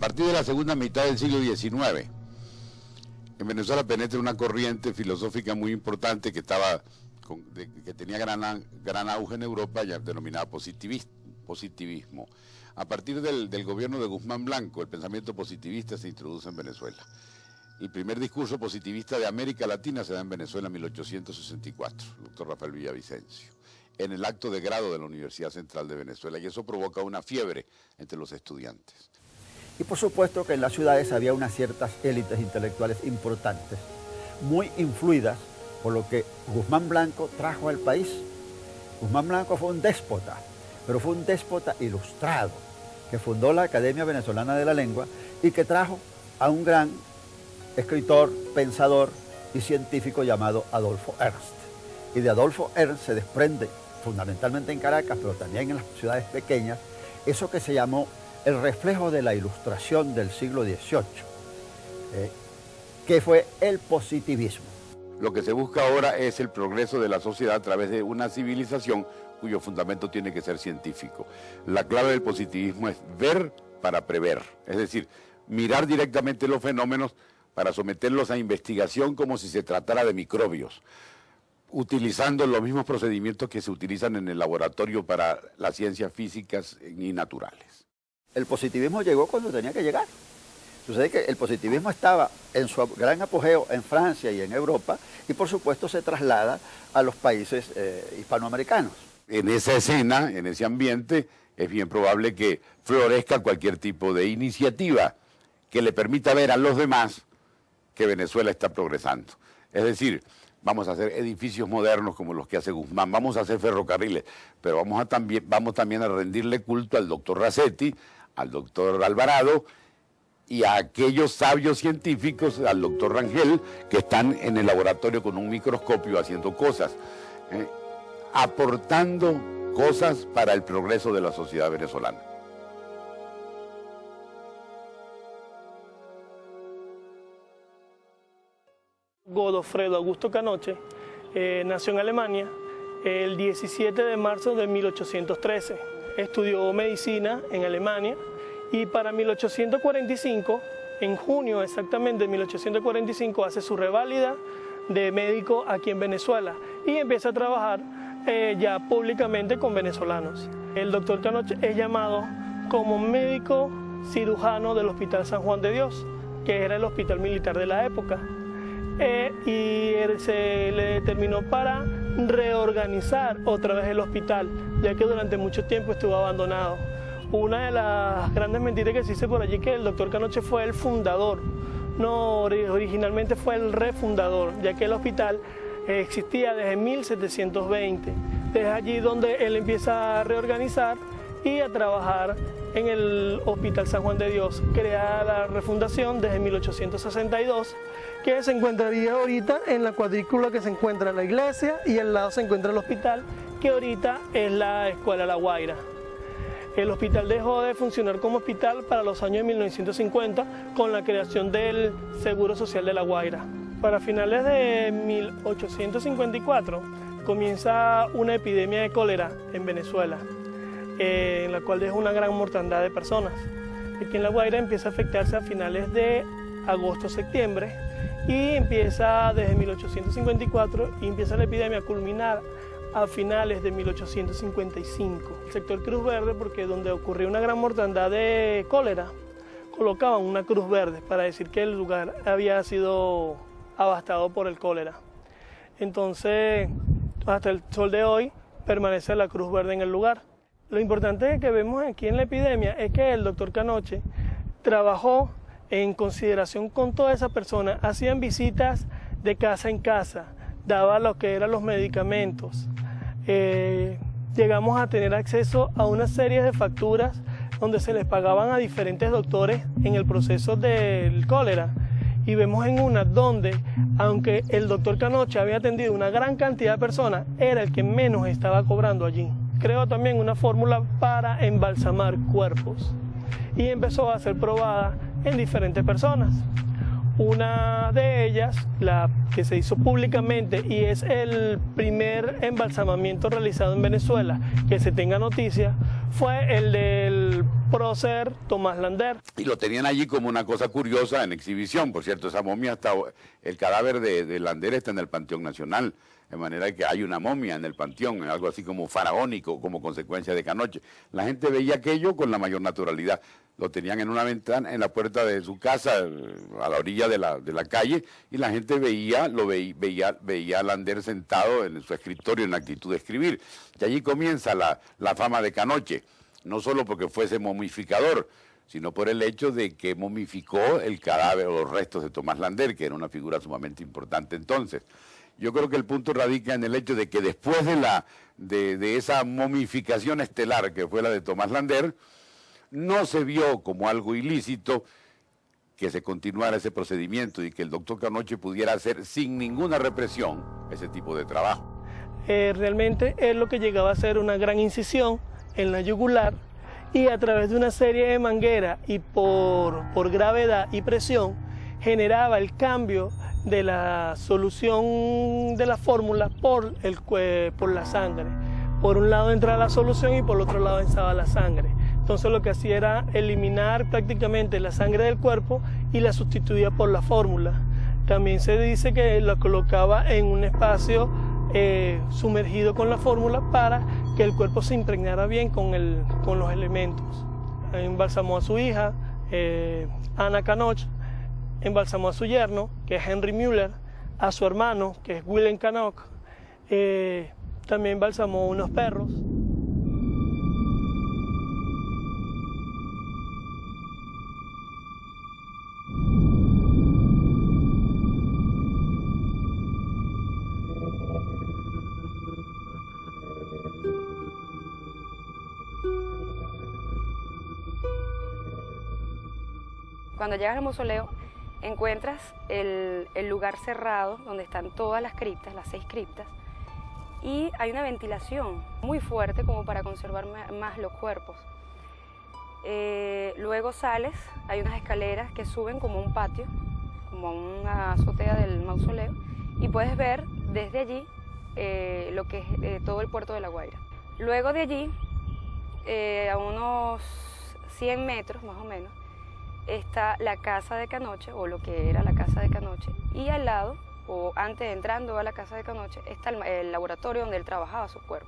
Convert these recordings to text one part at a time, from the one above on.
partir de la segunda mitad del siglo XIX, en Venezuela penetra una corriente filosófica muy importante que tenía gran auge en Europa, ya denominada positivismo. A partir del gobierno de Guzmán Blanco, el pensamiento positivista se introduce en Venezuela. El primer discurso positivista de América Latina se da en Venezuela en 1864, el doctor Rafael Villavicencio, en el acto de grado de la Universidad Central de Venezuela, y eso provoca una fiebre entre los estudiantes. Y por supuesto que en las ciudades había unas ciertas élites intelectuales importantes, muy influidas por lo que Guzmán Blanco trajo al país. Guzmán Blanco fue un déspota, pero fue un déspota ilustrado, que fundó la Academia Venezolana de la Lengua y que trajo a un gran escritor, pensador y científico llamado Adolfo Ernst. Y de Adolfo Ernst se desprende, fundamentalmente en Caracas, pero también en las ciudades pequeñas, eso que se llamó el reflejo de la Ilustración del siglo XVIII, que fue el positivismo. Lo que se busca ahora es el progreso de la sociedad a través de una civilización cuyo fundamento tiene que ser científico. La clave del positivismo es ver para prever, es decir, mirar directamente los fenómenos para someterlos a investigación como si se tratara de microbios, utilizando los mismos procedimientos que se utilizan en el laboratorio para las ciencias físicas y naturales. El positivismo llegó cuando tenía que llegar. Sucede que el positivismo estaba en su gran apogeo en Francia y en Europa y por supuesto se traslada a los países hispanoamericanos. En esa escena, en ese ambiente, es bien probable que florezca cualquier tipo de iniciativa que le permita ver a los demás que Venezuela está progresando. Es decir, vamos a hacer edificios modernos como los que hace Guzmán, vamos a hacer ferrocarriles, pero vamos también a rendirle culto al doctor Racetti, al doctor Alvarado y a aquellos sabios científicos, al doctor Rangel, que están en el laboratorio con un microscopio haciendo cosas, aportando cosas para el progreso de la sociedad venezolana. Godofredo Augusto Canoche nació en Alemania el 17 de marzo de 1813. Estudió medicina en Alemania y para 1845, en junio exactamente de 1845, hace su reválida de médico aquí en Venezuela y empieza a trabajar ya públicamente con venezolanos. El doctor Canoche es llamado como médico cirujano del Hospital San Juan de Dios, que era el hospital militar de la época. Y se le determinó para reorganizar otra vez el hospital, ya que durante mucho tiempo estuvo abandonado. Una de las grandes mentiras que se dice por allí es que el doctor Canoche fue el fundador. No, originalmente fue el refundador, ya que el hospital existía desde 1720. Desde allí donde él empieza a reorganizar y a trabajar en el Hospital San Juan de Dios, creada la refundación desde 1862, que se encontraría ahorita en la cuadrícula que se encuentra la iglesia y al lado se encuentra el hospital, que ahorita es la Escuela La Guaira. El hospital dejó de funcionar como hospital para los años de 1950 con la creación del Seguro Social de La Guaira. Para finales de 1854 comienza una epidemia de cólera en Venezuela, en la cual deja una gran mortandad de personas. Aquí en La Guaira empieza a afectarse a finales de agosto-septiembre y empieza desde 1854 y empieza la epidemia a culminar a finales de 1855. El sector Cruz Verde, porque donde ocurrió una gran mortandad de cólera, colocaban una cruz verde para decir que el lugar había sido abastado por el cólera. Entonces, hasta el sol de hoy permanece la cruz verde en el lugar. Lo importante que vemos aquí en la epidemia es que el doctor Canoche trabajó en consideración con toda esa persona, hacían visitas de casa en casa, daba lo que eran los medicamentos. Llegamos a tener acceso a una serie de facturas donde se les pagaban a diferentes doctores en el proceso del cólera. Y vemos en una donde, aunque el doctor Canoche había atendido una gran cantidad de personas, era el que menos estaba cobrando allí. Creó también una fórmula para embalsamar cuerpos y empezó a ser probada en diferentes personas. Una de ellas, la que se hizo públicamente y es el primer embalsamamiento realizado en Venezuela, que se tenga noticia, fue el del prócer Tomás Lander. Y lo tenían allí como una cosa curiosa en exhibición. Por cierto, esa momia está, el cadáver de Lander está en el Panteón Nacional, de manera que hay una momia en el panteón, algo así como faraónico, como consecuencia de Canoche. La gente veía aquello con la mayor naturalidad. Lo tenían en una ventana, en la puerta de su casa, a la orilla de la calle, y la gente veía a Lander sentado en su escritorio en la actitud de escribir. Y allí comienza la fama de Canoche, no solo porque fuese momificador, sino por el hecho de que momificó el cadáver o los restos de Tomás Lander, que era una figura sumamente importante entonces. Yo creo que el punto radica en el hecho de que después de esa momificación estelar que fue la de Tomás Lander, no se vio como algo ilícito que se continuara ese procedimiento y que el doctor Canoche pudiera hacer sin ninguna represión ese tipo de trabajo. Realmente es lo que llegaba a ser una gran incisión en la yugular, y a través de una serie de mangueras y por gravedad y presión generaba el cambio de la solución de la fórmula por la sangre. Por un lado entraba la solución y por el otro lado entraba la sangre. Entonces lo que hacía era eliminar prácticamente la sangre del cuerpo y la sustituía por la fórmula. También se dice que la colocaba en un espacio sumergido con la fórmula para que el cuerpo se impregnara bien con los elementos. Embalsamó a su hija, Ana Canoche, embalsamó a su yerno, que es Henry Müller, a su hermano, que es Willem Canoch, también embalsamó unos perros. Cuando llegas al mausoleo, encuentras el lugar cerrado donde están todas las criptas, las 6 criptas, y hay una ventilación muy fuerte como para conservar más los cuerpos. Luego sales, hay unas escaleras que suben como un patio, como una azotea del mausoleo, y puedes ver desde allí lo que es todo el puerto de La Guaira. Luego de allí, a unos 100 metros más o menos, está la casa de Canoche, o lo que era la casa de Canoche, y al lado, o antes de entrando a la casa de Canoche, está el laboratorio donde él trabajaba su cuerpo.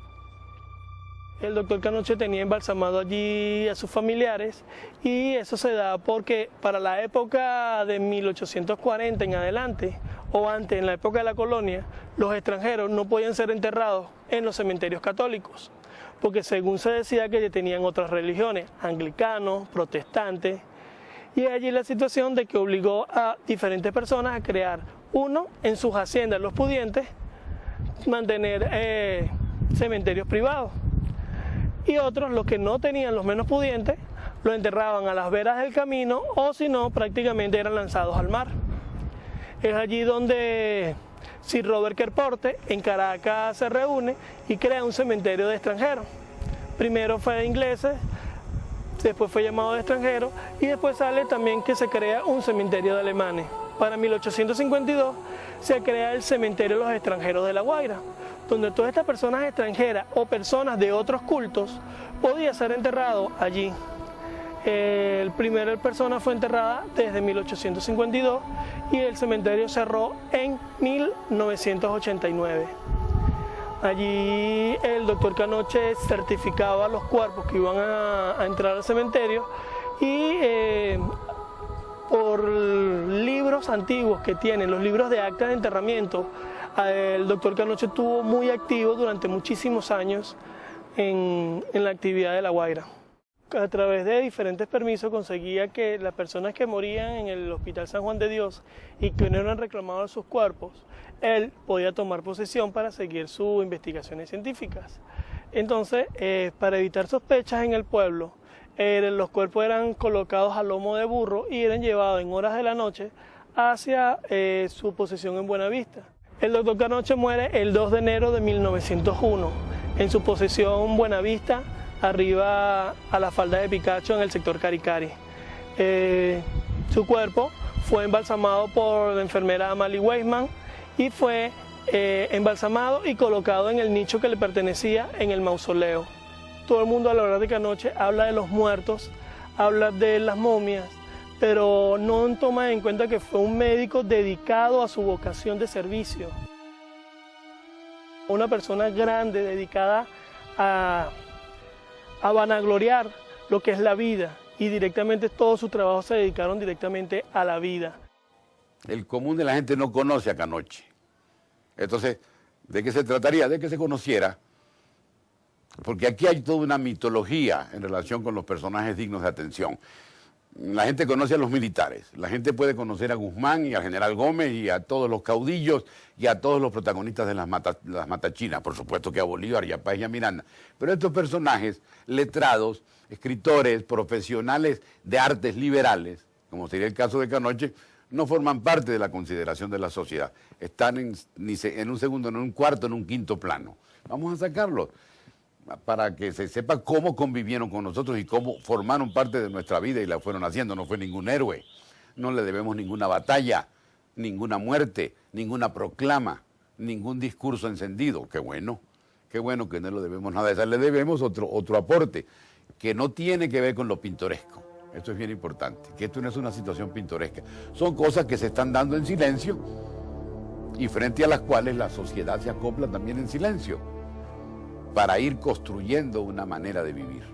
El doctor Canoche tenía embalsamado allí a sus familiares, y eso se da porque para la época de 1840 en adelante, o antes, en la época de la colonia, los extranjeros no podían ser enterrados en los cementerios católicos, porque según se decía que tenían otras religiones, anglicanos, protestantes. Y allí la situación de que obligó a diferentes personas a crear, uno, en sus haciendas, los pudientes, mantener cementerios privados. Y otros, los que no tenían, los menos pudientes, lo enterraban a las veras del camino, o si no, prácticamente eran lanzados al mar. Es allí donde Sir Robert Kerporte, en Caracas, se reúne y crea un cementerio de extranjeros. Primero fue de ingleses, después fue llamado de extranjeros, y después sale también que se crea un cementerio de alemanes. Para 1852 se crea el cementerio de los extranjeros de La Guaira, donde todas estas personas extranjeras o personas de otros cultos podían ser enterrados allí. El primer persona fue enterrada desde 1852 y el cementerio cerró en 1989. Allí el doctor Canoche certificaba los cuerpos que iban a entrar al cementerio, y por libros antiguos que tienen, los libros de actas de enterramiento, el doctor Canoche estuvo muy activo durante muchísimos años en la actividad de La Guaira. A través de diferentes permisos conseguía que las personas que morían en el Hospital San Juan de Dios y que no eran reclamados sus cuerpos, él podía tomar posesión para seguir sus investigaciones científicas. Entonces, para evitar sospechas en el pueblo, los cuerpos eran colocados a lomo de burro y eran llevados en horas de la noche hacia su posesión en Buenavista. El doctor Canoche muere el 2 de enero de 1901 en su posesión Buenavista, arriba a la falda de Picacho en el sector Caricari. Su cuerpo fue embalsamado por la enfermera Amalie Weisman y fue embalsamado y colocado en el nicho que le pertenecía en el mausoleo. todo el mundo a la hora de Canoche habla de los muertos, habla de las momias, pero no toma en cuenta que fue un médico dedicado a su vocación de servicio. Una persona grande, dedicada a vanagloriar lo que es la vida, y directamente todos sus trabajos se dedicaron directamente a la vida. El común de la gente no conoce a Canoche. Entonces, ¿de qué se trataría? De que se conociera, porque aquí hay toda una mitología en relación con los personajes dignos de atención. La gente conoce a los militares, la gente puede conocer a Guzmán y al general Gómez y a todos los caudillos y a todos los protagonistas de las matachinas, por supuesto que a Bolívar y a Páez y a Miranda. Pero estos personajes letrados, escritores, profesionales de artes liberales, como sería el caso de Canoche, no forman parte de la consideración de la sociedad. Están en un segundo, en un cuarto, en un quinto plano. Vamos a sacarlos para que se sepa cómo convivieron con nosotros y cómo formaron parte de nuestra vida y la fueron haciendo. No fue ningún héroe, no le debemos ninguna batalla, ninguna muerte, ninguna proclama, ningún discurso encendido. Qué bueno que no le debemos nada de eso. Le debemos otro aporte que no tiene que ver con lo pintoresco. Esto es bien importante, que esto no es una situación pintoresca. Son cosas que se están dando en silencio y frente a las cuales la sociedad se acopla también en silencio, para ir construyendo una manera de vivir.